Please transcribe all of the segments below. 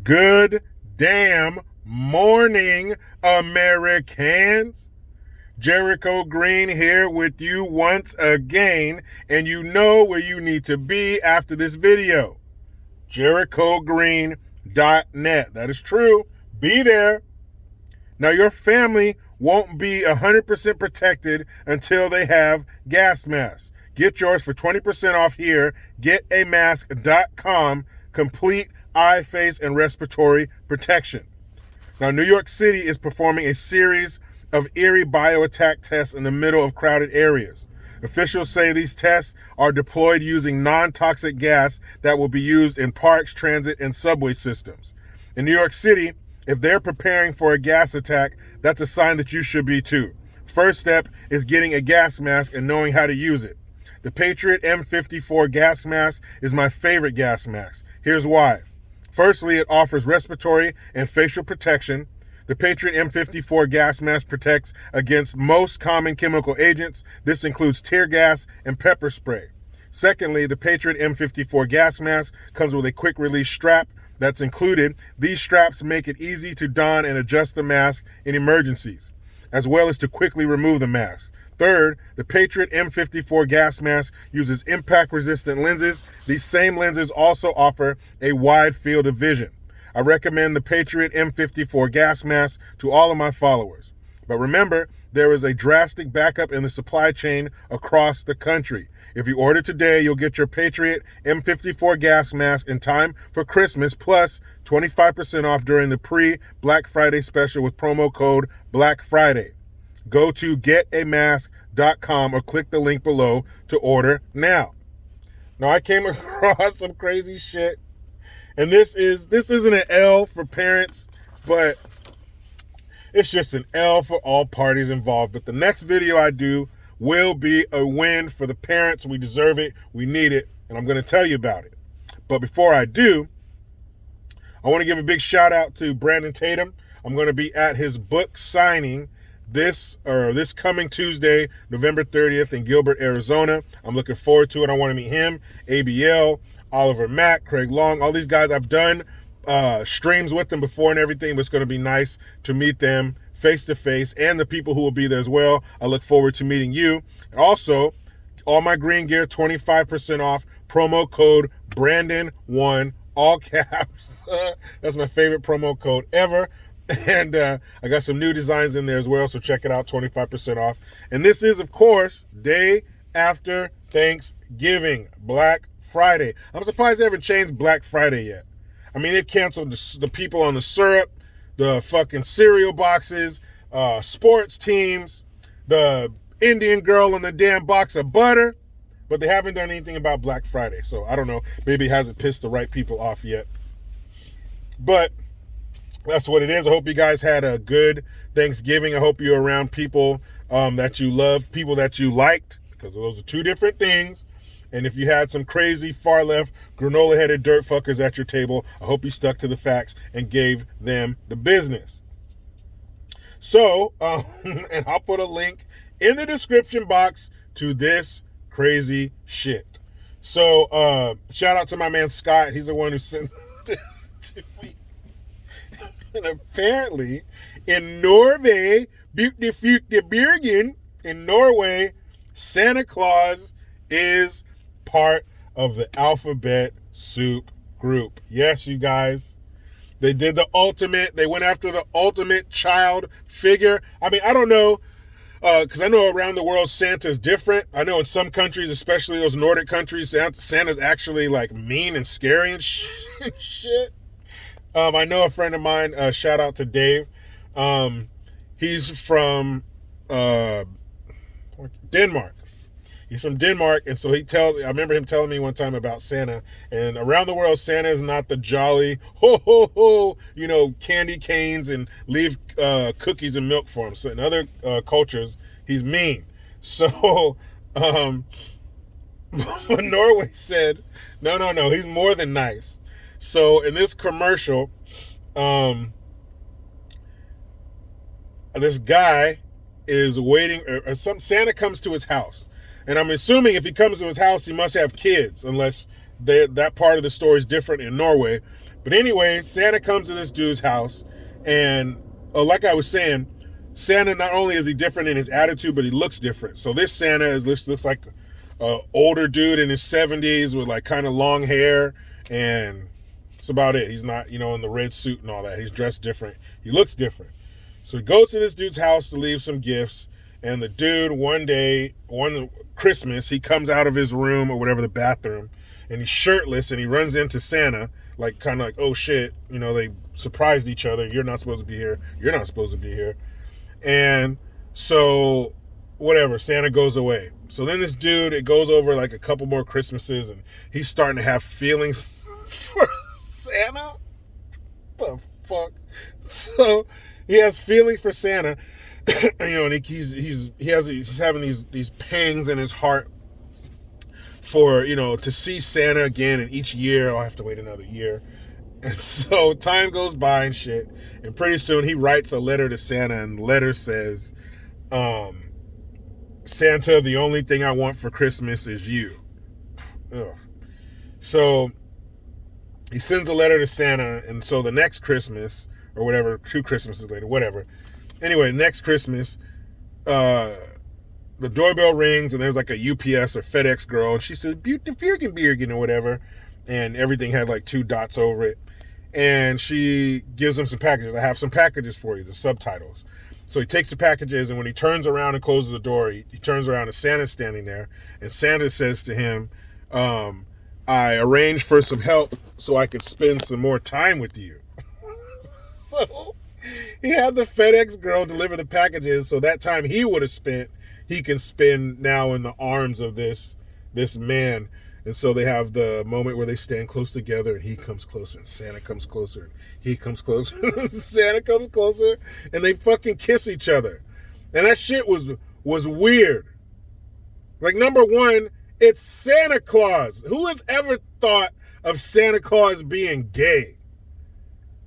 Good damn morning, Americans. Jericho Green here with you once again, and you know where you need to be after this video. JerichoGreen.net. That is true. Be there. Now, your family won't be 100% protected until they have gas masks. Get yours for 20% off here. GetAmask.com. Complete eye, face, and respiratory protection. Now, New York City is performing a series of eerie bioattack tests in the middle of crowded areas. Officials say these tests are deployed using non-toxic gas that will be used in parks, transit, and subway systems. In New York City, if they're preparing for a gas attack, that's a sign that you should be too. First step is getting a gas mask and knowing how to use it. The Patriot M54 Gas Mask is my favorite gas mask. Here's why. Firstly, it offers respiratory and facial protection. The Patriot M54 Gas Mask protects against most common chemical agents. This includes tear gas and pepper spray. Secondly, the Patriot M54 Gas Mask comes with a quick release strap that's included. These straps make it easy to don and adjust the mask in emergencies, as well as to quickly remove the mask. Third, the Patriot M54 Gas Mask uses impact-resistant lenses. These same lenses also offer a wide field of vision. I recommend the Patriot M54 Gas Mask to all of my followers. But remember, there is a drastic backup in the supply chain across the country. If you order today, you'll get your Patriot M54 Gas Mask in time for Christmas, plus 25% off during the pre-Black Friday special with promo code Black Friday. Go to getamask.com or click the link below to order now. Now, I came across some crazy shit, and this isn't an L for parents, but it's just an L for all parties involved. But the next video I do will be a win for the parents. We deserve it. We need it. And I'm going to tell you about it. But before I do, I want to give a big shout out to Brandon Tatum. I'm going to be at his book signing this coming Tuesday, November 30th in Gilbert, Arizona. I'm looking forward to it. I want to meet him, ABL, Oliver Mack, Craig Long, all these guys. I've done streams with them before and everything, but it's going to be nice to meet them face to face and the people who will be there as well. I look forward to meeting you. And also, all my green gear, 25% off, promo code Brandon1, all caps. That's my favorite promo code ever. And I got some new designs in there as well, so check it out, 25% off. And this is, of course, day after Thanksgiving, Black Friday. I'm surprised they haven't changed Black Friday yet. I mean, they've canceled the people on the syrup, the fucking cereal boxes, sports teams, the Indian girl and the damn box of butter, but they haven't done anything about Black Friday. So I don't know, maybe it hasn't pissed the right people off yet. But that's what it is. I hope you guys had a good Thanksgiving. I hope you're around people that you love, people that you liked, because those are two different things. And if you had some crazy far left granola-headed dirt fuckers at your table, I hope you stuck to the facts and gave them the business. So, and I'll put a link in the description box to this crazy shit. So, shout out to my man Scott. He's the one who sent this to me. And apparently, in Norway, Bergen, in Norway, Santa Claus is part of the alphabet soup group. Yes, you guys. They did the ultimate. They went after the ultimate child figure. I mean, I don't know, because I know around the world Santa's different. I know in some countries, especially those Nordic countries, Santa's actually like mean and scary and shit. I know a friend of mine, shout out to Dave. He's from Denmark. He's from Denmark, and so I remember him telling me one time about Santa, and around the world, Santa is not the jolly, ho, ho, ho, candy canes and leave cookies and milk for him. So in other cultures, he's mean. So, but Norway said, no, he's more than nice. So in this commercial, this guy is waiting, Santa comes to his house. And I'm assuming if he comes to his house, he must have kids, unless that part of the story is different in Norway. But anyway, Santa comes to this dude's house, and like I was saying, Santa, not only is he different in his attitude, but he looks different. So this Santa looks like an older dude in his 70s with like kind of long hair, and that's about it. He's not, in the red suit and all that. He's dressed different. He looks different. So he goes to this dude's house to leave some gifts, and the dude one Christmas, he comes out of his room or whatever, the bathroom, and he's shirtless, and he runs into Santa, like kind of like, oh shit, they surprised each other. You're not supposed to be here. You're not supposed to be here. And so whatever, Santa goes away. So then this dude, it goes over like a couple more Christmases, and he's starting to have feelings for Santa. What the fuck? So he has feelings for Santa, and he's having these pangs in his heart for, to see Santa again, and each year I'll have to wait another year. And so time goes by and shit, and pretty soon he writes a letter to Santa, and the letter says, Santa, the only thing I want for Christmas is you. Ugh. So he sends a letter to Santa, and so the next Christmas, or whatever, 2 Christmases later, whatever. Anyway, next Christmas, the doorbell rings, and there's like a UPS or FedEx girl, and she says, Biergen, or whatever, and everything had like 2 dots over it. And she gives him some packages. I have some packages for you, the subtitles. So he takes the packages, and when he turns around and closes the door, he turns around and Santa's standing there, and Santa says to him, I arranged for some help so I could spend some more time with you. So he had the FedEx girl deliver the packages, so that time he would have spent, he can spend now in the arms of this man. And so they have the moment where they stand close together, and he comes closer, and Santa comes closer, and he comes closer, and Santa comes closer, and they fucking kiss each other. And that shit was weird. Like, number one, it's Santa Claus. Who has ever thought of Santa Claus being gay?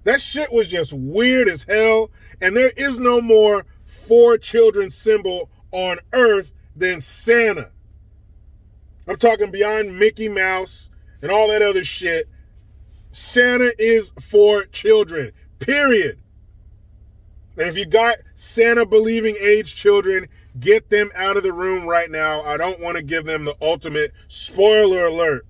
That shit was just weird as hell, and there is no more for children symbol on earth than Santa. I'm talking beyond Mickey Mouse and all that other shit. Santa is for children, period. And if you got Santa believing age children, get them out of the room right now. I don't want to give them the ultimate spoiler alert.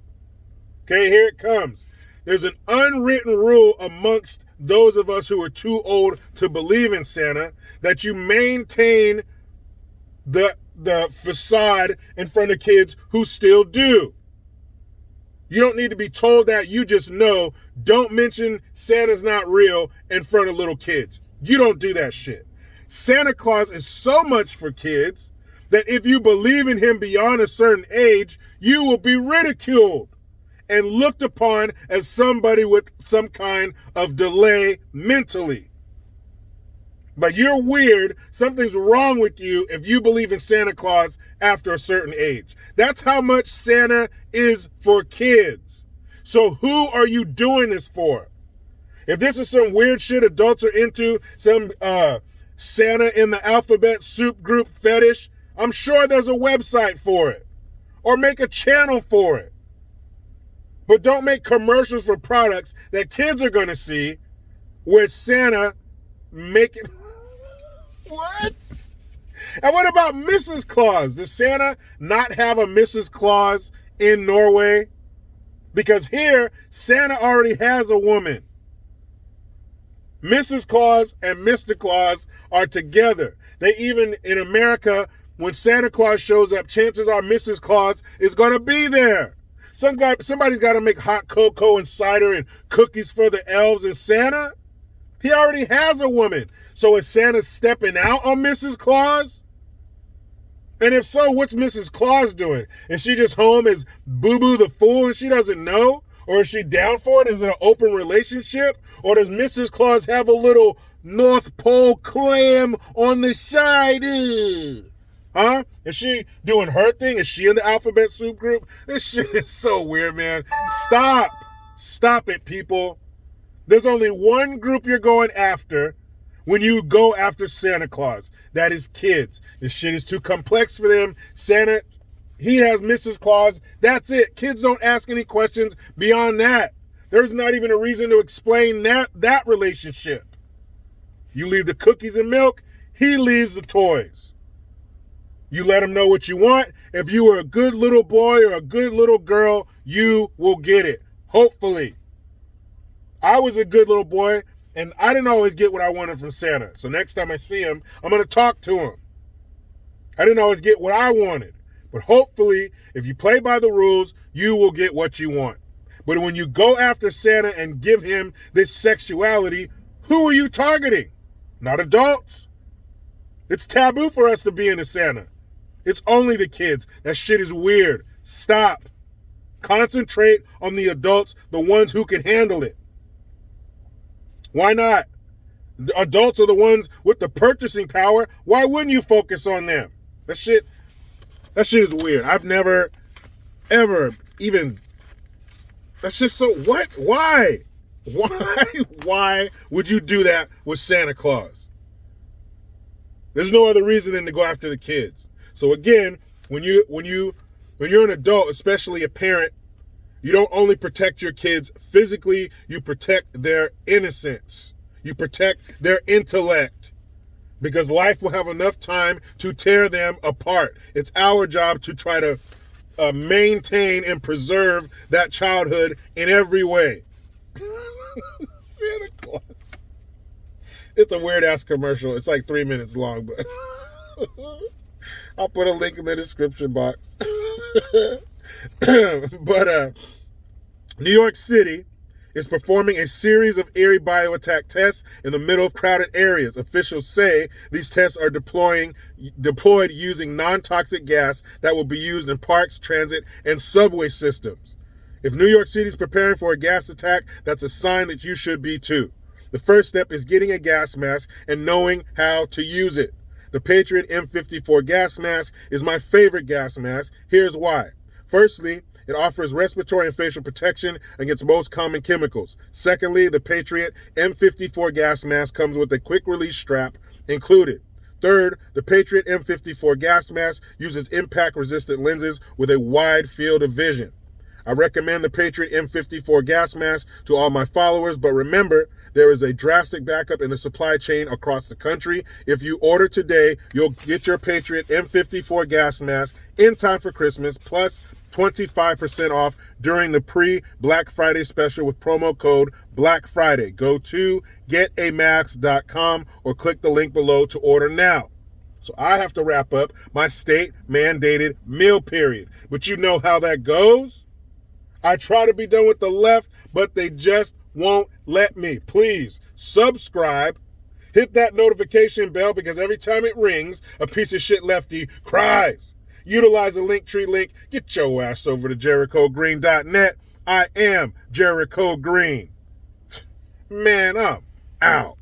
Okay, here it comes. There's an unwritten rule amongst those of us who are too old to believe in Santa that you maintain the facade in front of kids who still do. You don't need to be told that. You just know. Don't mention Santa's not real in front of little kids. You don't do that shit. Santa Claus is so much for kids that if you believe in him beyond a certain age, you will be ridiculed and looked upon as somebody with some kind of delay mentally. Like, you're weird, something's wrong with you if you believe in Santa Claus after a certain age. That's how much Santa is for kids. So who are you doing this for? If this is some weird shit adults are into, some Santa in the alphabet soup group fetish, I'm sure there's a website for it. Or make a channel for it. But don't make commercials for products that kids are going to see where Santa making... What? And what about Mrs. Claus? Does Santa not have a Mrs. Claus in Norway? Because here, Santa already has a woman. Mrs. Claus and Mr. Claus are together. They even, in America, when Santa Claus shows up, chances are Mrs. Claus is going to be there. Somebody's got to make hot cocoa and cider and cookies for the elves and Santa. He already has a woman. So is Santa stepping out on Mrs. Claus? And if so, what's Mrs. Claus doing? Is she just home as Boo-Boo the Fool and she doesn't know? Or is she down for it? Is it an open relationship? Or does Mrs. Claus have a little North Pole clam on the side? Huh? Is she doing her thing? Is she in the alphabet soup group? This shit is so weird, man. Stop. Stop it, people. There's only one group you're going after when you go after Santa Claus. That is kids. This shit is too complex for them. Santa, he has Mrs. Claus. That's it. Kids don't ask any questions beyond that. There's not even a reason to explain that relationship. You leave the cookies and milk, he leaves the toys. You let him know what you want. If you were a good little boy or a good little girl, you will get it. Hopefully. I was a good little boy, and I didn't always get what I wanted from Santa. So next time I see him, I'm going to talk to him. I didn't always get what I wanted. But hopefully, if you play by the rules, you will get what you want. But when you go after Santa and give him this sexuality, who are you targeting? Not adults. It's taboo for us to be into Santa. It's only the kids. That shit is weird. Stop. Concentrate on the adults, the ones who can handle it. Why not? The adults are the ones with the purchasing power. Why wouldn't you focus on them? That shit is weird. I've never, ever even, that's just so, what? Why? Why would you do that with Santa Claus? There's no other reason than to go after the kids. So again, when you're an adult, especially a parent, you don't only protect your kids physically, you protect their innocence. You protect their intellect. Because life will have enough time to tear them apart. It's our job to try to maintain and preserve that childhood in every way. Santa Claus. It's a weird-ass commercial. It's like 3 minutes long, but I'll put a link in the description box. But New York City is performing a series of eerie bioattack tests in the middle of crowded areas. Officials say these tests are deployed using non-toxic gas that will be used in parks, transit, and subway systems. If New York City is preparing for a gas attack, that's a sign that you should be too. The first step is getting a gas mask and knowing how to use it. The Patriot M54 Gas Mask is my favorite gas mask. Here's why. Firstly, it offers respiratory and facial protection against most common chemicals. Secondly, the Patriot M54 Gas Mask comes with a quick-release strap included. Third, the Patriot M54 Gas Mask uses impact-resistant lenses with a wide field of vision. I recommend the Patriot M54 Gas Mask to all my followers, but remember, there is a drastic backup in the supply chain across the country. If you order today, you'll get your Patriot M54 Gas Mask in time for Christmas, plus 25% off during the pre-Black Friday special with promo code Black Friday. Go to getamask.com or click the link below to order now. So I have to wrap up my state-mandated meal period. But you know how that goes. I try to be done with the left, but they just won't let me. Please subscribe. Hit that notification bell because every time it rings, a piece of shit lefty cries. Utilize the Linktree link. Get your ass over to JerichoGreen.net. I am Jericho Green. Man, I'm out.